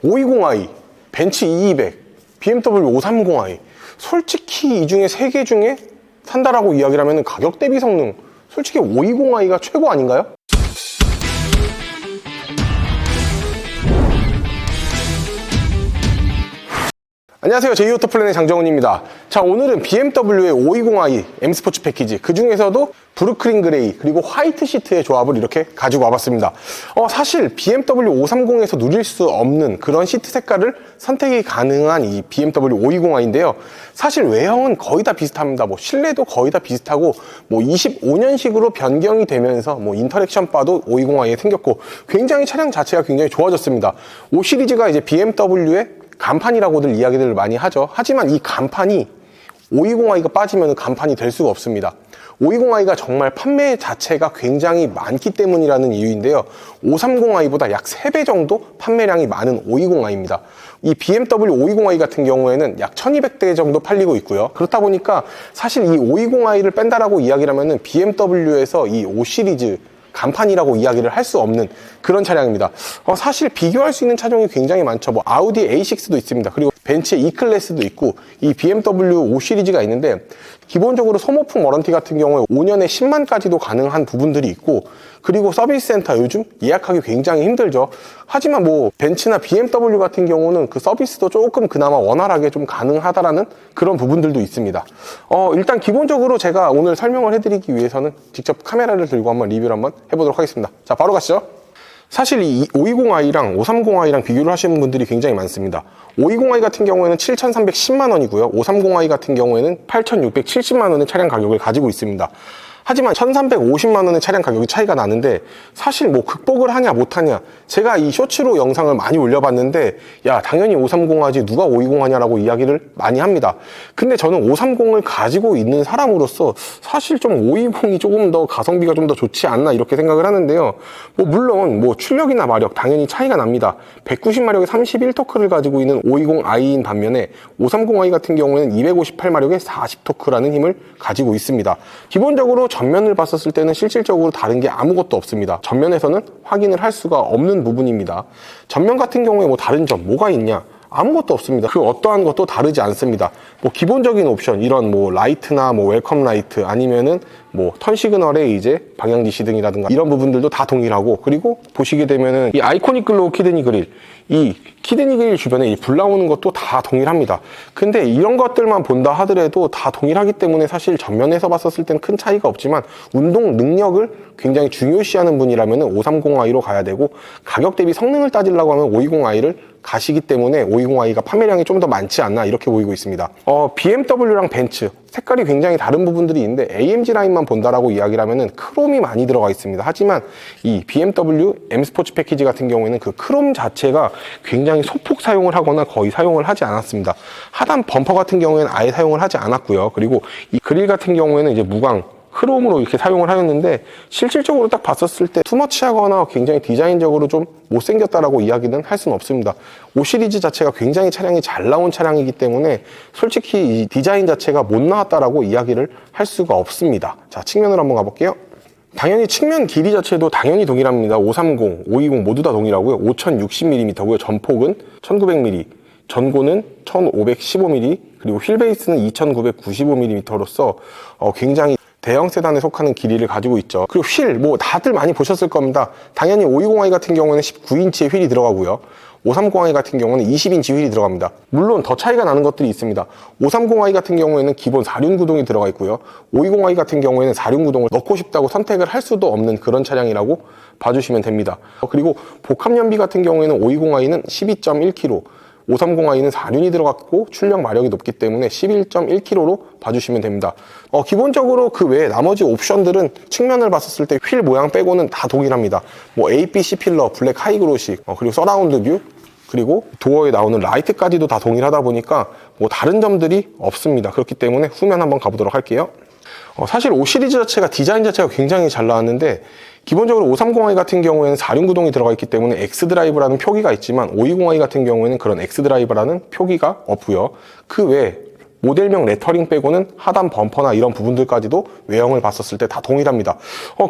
520i, 벤츠 E200, BMW 530i. 솔직히 이 중에 3개 중에 산다라고 이야기를 하면 가격 대비 성능, 솔직히 520i가 최고 아닌가요? 안녕하세요. 제이오토플랜의 장정훈입니다. 자, 오늘은 BMW의 520i M스포츠 패키지, 그 중에서도 브루클린 그레이 그리고 화이트 시트의 조합을 이렇게 가지고 와봤습니다. 사실 BMW 530에서 누릴 수 없는 그런 시트 색깔을 선택이 가능한 이 BMW 520i인데요. 사실 외형은 거의 다 비슷합니다. 실내도 거의 다 비슷하고 25년식으로 변경이 되면서 인터랙션 바도 520i에 생겼고 굉장히 차량 자체가 굉장히 좋아졌습니다. 5 시리즈가 이제 BMW의 간판이라고들 이야기들을 많이 하죠. 하지만 이 간판이 520i가 빠지면 간판이 될 수가 없습니다. 520i가 정말 판매 자체가 굉장히 많기 때문이라는 이유인데요. 530i보다 약 3배 정도 판매량이 많은 520i입니다. 이 BMW 520i 같은 경우에는 약 1200대 정도 팔리고 있고요. 그렇다 보니까 사실 이 520i를 뺀다라고 이야기를 하면은 BMW에서 이 5 시리즈 간판이라고 이야기를 할 수 없는 그런 차량입니다. 사실 비교할 수 있는 차종이 굉장히 많죠. 아우디 A6도 있습니다. 그리고 벤츠 E클래스도 있고 이 BMW 5 시리즈가 있는데 기본적으로 소모품 워런티 같은 경우에 5년에 10만까지도 가능한 부분들이 있고, 그리고 서비스 센터 요즘 예약하기 굉장히 힘들죠. 하지만 벤츠나 BMW 같은 경우는 그 서비스도 조금 그나마 원활하게 좀 가능하다라는 그런 부분들도 있습니다. 일단 기본적으로 제가 오늘 설명을 해드리기 위해서는 직접 카메라를 들고 한번 리뷰를 한번 해보도록 하겠습니다. 자, 바로 가시죠. 사실 이 520i랑 530i랑 비교를 하시는 분들이 굉장히 많습니다. 520i 같은 경우에는 7,310만 원이고요. 530i 같은 경우에는 8,670만 원의 차량 가격을 가지고 있습니다. 하지만 1,350만 원의 차량 가격이 차이가 나는데, 사실 극복을 하냐 못하냐, 제가 이 쇼츠로 영상을 많이 올려봤는데 야, 당연히 530하지 누가 520 하냐라고 이야기를 많이 합니다. 근데 저는 530을 가지고 있는 사람으로서 사실 좀 520이 조금 더 가성비가 좀 더 좋지 않나 이렇게 생각을 하는데요. 물론 출력이나 마력 당연히 차이가 납니다. 190마력의 31토크를 가지고 있는 520i인 반면에 530i 같은 경우에는 258마력의 40토크라는 힘을 가지고 있습니다. 기본적으로 전면을 봤었을 때는 실질적으로 다른 게 아무것도 없습니다. 전면에서는 확인을 할 수가 없는 부분입니다. 전면 같은 경우에 다른 점 뭐가 있냐? 아무것도 없습니다. 그 어떠한 것도 다르지 않습니다. 기본적인 옵션, 이런 라이트나 웰컴 라이트, 아니면은 턴 시그널의 이제 방향 지시 등이라든가 이런 부분들도 다 동일하고, 그리고 보시게 되면은 이 아이코닉 글로우 키드니 그릴, 이 키드니 그릴 주변에 이 불 나오는 것도 다 동일합니다. 근데 이런 것들만 본다 하더라도 다 동일하기 때문에 사실 전면에서 봤었을 땐 큰 차이가 없지만 운동 능력을 굉장히 중요시하는 분이라면은 530i로 가야 되고, 가격 대비 성능을 따지려고 하면 520i를 가시기 때문에 520i가 판매량이 좀 더 많지 않나 이렇게 보이고 있습니다. BMW랑 벤츠 색깔이 굉장히 다른 부분들이 있는데 AMG 라인만 본다라고 이야기를 하면은 크롬이 많이 들어가 있습니다. 하지만 이 BMW M 스포츠 패키지 같은 경우에는 그 크롬 자체가 굉장히 소폭 사용을 하거나 거의 사용을 하지 않았습니다. 하단 범퍼 같은 경우에는 아예 사용을 하지 않았고요. 그리고 이 그릴 같은 경우에는 이제 무광 크롬으로 이렇게 사용을 하였는데, 실질적으로 딱 봤었을 때 투머치하거나 굉장히 디자인적으로 좀 못생겼다라고 이야기는 할 수는 없습니다. 5 시리즈 자체가 굉장히 차량이 잘 나온 차량이기 때문에 솔직히 이 디자인 자체가 못 나왔다라고 이야기를 할 수가 없습니다. 자, 측면으로 한번 가볼게요. 당연히 측면 길이 자체도 당연히 동일합니다. 530, 520 모두 다 동일하고요. 5060mm고요. 전폭은 1900mm, 전고는 1515mm, 그리고 휠 베이스는 2995mm로서 굉장히 대형 세단에 속하는 길이를 가지고 있죠. 그리고 휠, 다들 많이 보셨을 겁니다. 당연히 520i 같은 경우에는 19인치의 휠이 들어가고요. 530i 같은 경우는 20인치 휠이 들어갑니다. 물론 더 차이가 나는 것들이 있습니다. 530i 같은 경우에는 기본 4륜 구동이 들어가 있고요. 520i 같은 경우에는 4륜 구동을 넣고 싶다고 선택을 할 수도 없는 그런 차량이라고 봐주시면 됩니다. 그리고 복합 연비 같은 경우에는 520i는 12.1kg, 530i는 4륜이 들어갔고 출력 마력이 높기 때문에 11.1kg로 봐주시면 됩니다. 기본적으로 그 외에 나머지 옵션들은 측면을 봤었을 때 휠 모양 빼고는 다 동일합니다. APC 필러, 블랙 하이그로식, 그리고 서라운드 뷰, 그리고 도어에 나오는 라이트까지도 다 동일하다 보니까 다른 점들이 없습니다. 그렇기 때문에 후면 한번 가보도록 할게요. 사실 5 시리즈 자체가 디자인 자체가 굉장히 잘 나왔는데, 기본적으로 530i 같은 경우에는 4륜 구동이 들어가 있기 때문에 X드라이브라는 표기가 있지만 520i 같은 경우에는 그런 X드라이브라는 표기가 없고요. 그 외에 모델명 레터링 빼고는 하단 범퍼나 이런 부분들까지도 외형을 봤었을 때 다 동일합니다.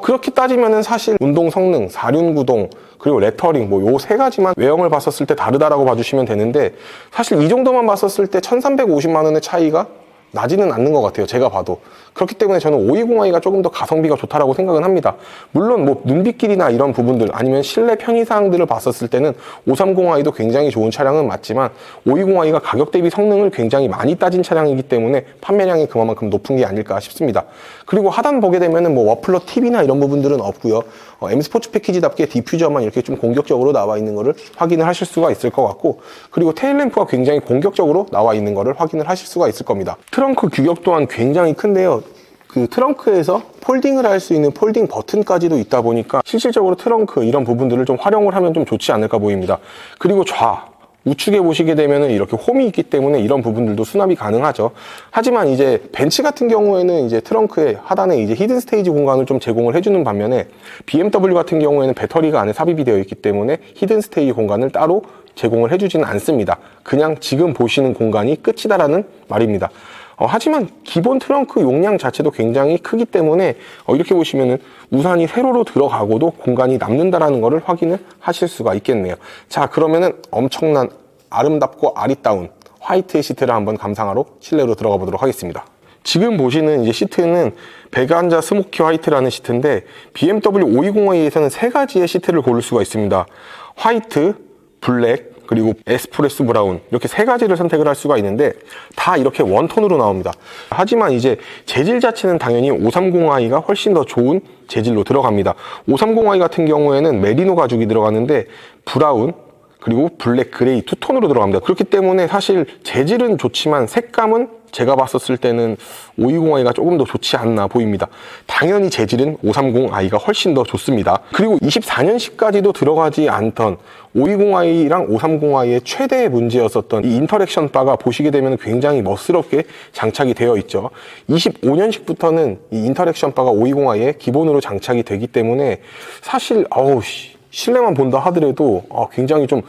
그렇게 따지면은 사실 운동 성능, 사륜 구동, 그리고 레터링 뭐 요 세 가지만 외형을 봤었을 때 다르다라고 봐주시면 되는데, 사실 이 정도만 봤었을 때 1350만 원의 차이가 나지는 않는 것 같아요, 제가 봐도. 그렇기 때문에 저는 520i가 조금 더 가성비가 좋다라고 생각은 합니다. 물론 뭐 눈빛길이나 이런 부분들, 아니면 실내 편의사항들을 봤었을 때는 530i도 굉장히 좋은 차량은 맞지만 520i가 가격 대비 성능을 굉장히 많이 따진 차량이기 때문에 판매량이 그만큼 높은 게 아닐까 싶습니다. 그리고 하단 보게 되면은 뭐 워플러 팁이나 이런 부분들은 없고요. M 스포츠 패키지답게 디퓨저만 이렇게 좀 공격적으로 나와 있는 거를 확인을 하실 수가 있을 것 같고, 그리고 테일램프가 굉장히 공격적으로 나와 있는 거를 확인을 하실 수가 있을 겁니다. 트렁크 규격 또한 굉장히 큰데요. 그 트렁크에서 폴딩을 할 수 있는 폴딩 버튼까지도 있다 보니까 실질적으로 트렁크 이런 부분들을 좀 활용을 하면 좀 좋지 않을까 보입니다. 그리고 우측에 보시게 되면은 이렇게 홈이 있기 때문에 이런 부분들도 수납이 가능하죠. 하지만 이제 벤츠 같은 경우에는 이제 트렁크의 하단에 이제 히든 스테이지 공간을 좀 제공을 해주는 반면에 BMW 같은 경우에는 배터리가 안에 삽입이 되어 있기 때문에 히든 스테이지 공간을 따로 제공을 해주지는 않습니다. 그냥 지금 보시는 공간이 끝이다라는 말입니다. 하지만 기본 트렁크 용량 자체도 굉장히 크기 때문에 이렇게 보시면은 우산이 세로로 들어가고도 공간이 남는다라는 것을 확인을 하실 수가 있겠네요. 자, 그러면은 엄청난 아름답고 아리따운 화이트의 시트를 한번 감상하러 실내로 들어가 보도록 하겠습니다. 지금 보시는 이제 시트는 베간자 스모키 화이트라는 시트인데, BMW 520i에서는 세 가지의 시트를 고를 수가 있습니다. 화이트, 블랙, 그리고 에스프레소 브라운, 이렇게 세 가지를 선택을 할 수가 있는데 다 이렇게 원톤으로 나옵니다. 하지만 이제 재질 자체는 당연히 530i가 훨씬 더 좋은 재질로 들어갑니다. 530i 같은 경우에는 메리노 가죽이 들어가는데 브라운 그리고 블랙, 그레이 투톤으로 들어갑니다. 그렇기 때문에 사실 재질은 좋지만 색감은 제가 봤었을 때는 520i가 조금 더 좋지 않나 보입니다. 당연히 재질은 530i가 훨씬 더 좋습니다. 그리고 24년식까지도 들어가지 않던 520i랑 530i의 최대의 문제였었던 이 인터랙션 바가 보시게 되면 굉장히 멋스럽게 장착이 되어 있죠. 25년식부터는 이 인터랙션 바가 520i에 기본으로 장착이 되기 때문에 사실 실내만 본다 하더라도 굉장히 좀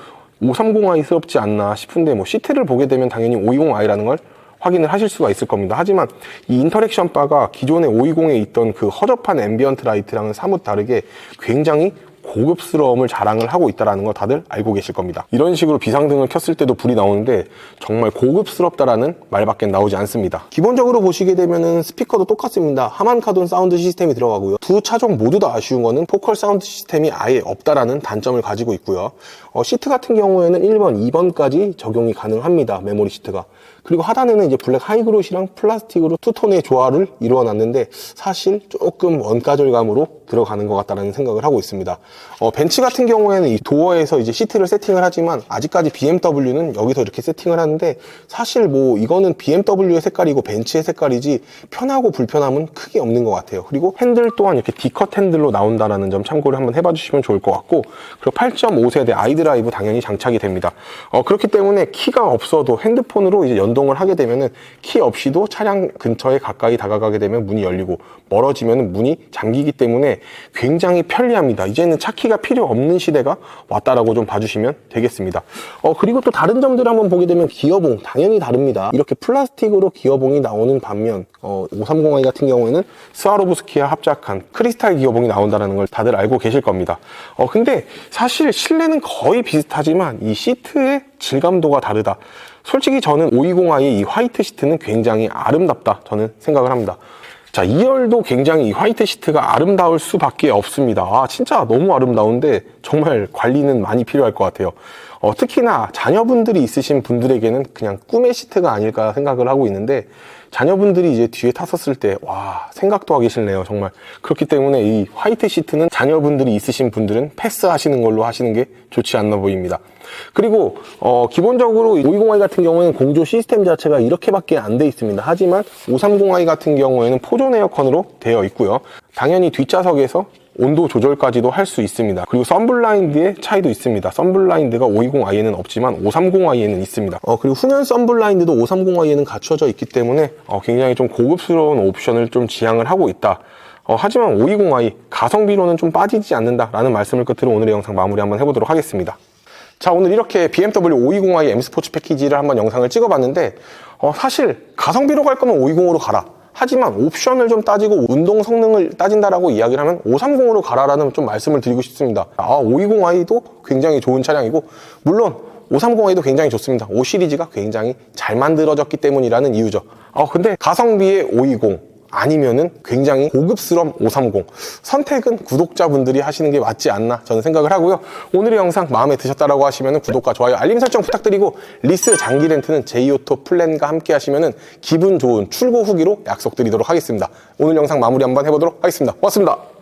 530i스럽지 않나 싶은데, 뭐 시트를 보게 되면 당연히 520i라는 걸 확인을 하실 수가 있을 겁니다. 하지만 이 인터랙션 바가 기존의 520에 있던 그 허접한 앰비언트 라이트랑은 사뭇 다르게 굉장히 고급스러움을 자랑을 하고 있다는 거 다들 알고 계실 겁니다. 이런 식으로 비상등을 켰을 때도 불이 나오는데 정말 고급스럽다라는 말밖에 나오지 않습니다. 기본적으로 보시게 되면은 스피커도 똑같습니다. 하만카돈 사운드 시스템이 들어가고요. 두 차종 모두 다 아쉬운 거는 포컬 사운드 시스템이 아예 없다라는 단점을 가지고 있고요. 시트 같은 경우에는 1번, 2번까지 적용이 가능합니다. 메모리 시트가. 그리고 하단에는 이제 블랙 하이그로시랑 플라스틱으로 투톤의 조화를 이루어놨는데 사실 조금 원가절감으로 들어가는 것 같다는 생각을 하고 있습니다. 벤츠 같은 경우에는 이 도어에서 이제 시트를 세팅을 하지만 아직까지 BMW는 여기서 이렇게 세팅을 하는데, 사실 뭐 이거는 BMW의 색깔이고 벤츠의 색깔이지 편하고 불편함은 크게 없는 것 같아요. 그리고 핸들 또한 이렇게 D컷 핸들로 나온다는 점 참고를 한번 해봐 주시면 좋을 것 같고, 그리고 8.5세대 아이드라이브 당연히 장착이 됩니다. 그렇기 때문에 키가 없어도 핸드폰으로 이제 연동을 하게 되면은 키 없이도 차량 근처에 가까이 다가가게 되면 문이 열리고, 멀어지면 문이 잠기기 때문에 굉장히 편리합니다. 이제는 차키가 필요 없는 시대가 왔다라고 좀 봐주시면 되겠습니다. 그리고 또 다른 점들을 한번 보게 되면 기어봉 당연히 다릅니다. 이렇게 플라스틱으로 기어봉이 나오는 반면 530i 같은 경우에는 스와로브스키와 합작한 크리스탈 기어봉이 나온다는 걸 다들 알고 계실 겁니다. 근데 사실 실내는 거의 비슷하지만 이 시트의 질감도가 다르다. 솔직히 저는 520i의 이 화이트 시트는 굉장히 아름답다 저는 생각을 합니다. 자, 2열도 굉장히 이 화이트 시트가 아름다울 수밖에 없습니다. 진짜 너무 아름다운데 정말 관리는 많이 필요할 것 같아요. 특히나 자녀분들이 있으신 분들에게는 그냥 꿈의 시트가 아닐까 생각을 하고 있는데, 자녀분들이 이제 뒤에 탔었을 때 생각도 하기 싫네요, 정말. 그렇기 때문에 이 화이트 시트는 자녀분들이 있으신 분들은 패스하시는 걸로 하시는 게 좋지 않나 보입니다. 그리고 기본적으로 520i 같은 경우에는 공조 시스템 자체가 이렇게밖에 안 돼 있습니다. 하지만 530i 같은 경우에는 포존 에어컨으로 되어 있고요. 당연히 뒷좌석에서 온도 조절까지도 할 수 있습니다. 그리고 썬블라인드의 차이도 있습니다. 썬블라인드가 520i에는 없지만 530i에는 있습니다. 그리고 후면 썬블라인드도 530i에는 갖춰져 있기 때문에 굉장히 좀 고급스러운 옵션을 좀 지향을 하고 있다. 하지만 520i 가성비로는 좀 빠지지 않는다라는 말씀을 끝으로 오늘의 영상 마무리 한번 해보도록 하겠습니다. 자, 오늘 이렇게 BMW 520i M 스포츠 패키지를 한번 영상을 찍어봤는데 사실 가성비로 갈 거면 520으로 가라. 하지만 옵션을 좀 따지고 운동 성능을 따진다라고 이야기를 하면 530으로 가라라는 좀 말씀을 드리고 싶습니다. 520i도 굉장히 좋은 차량이고 물론 530i도 굉장히 좋습니다. 5 시리즈가 굉장히 잘 만들어졌기 때문이라는 이유죠. 근데 가성비의 520 아니면은 굉장히 고급스러운 530 선택은 구독자분들이 하시는 게 맞지 않나 저는 생각을 하고요. 오늘의 영상 마음에 드셨다라고 하시면은 구독과 좋아요, 알림 설정 부탁드리고 리스 장기 렌트는 제이오토 플랜과 함께 하시면은 기분 좋은 출고 후기로 약속드리도록 하겠습니다. 오늘 영상 마무리 한번 해보도록 하겠습니다. 고맙습니다.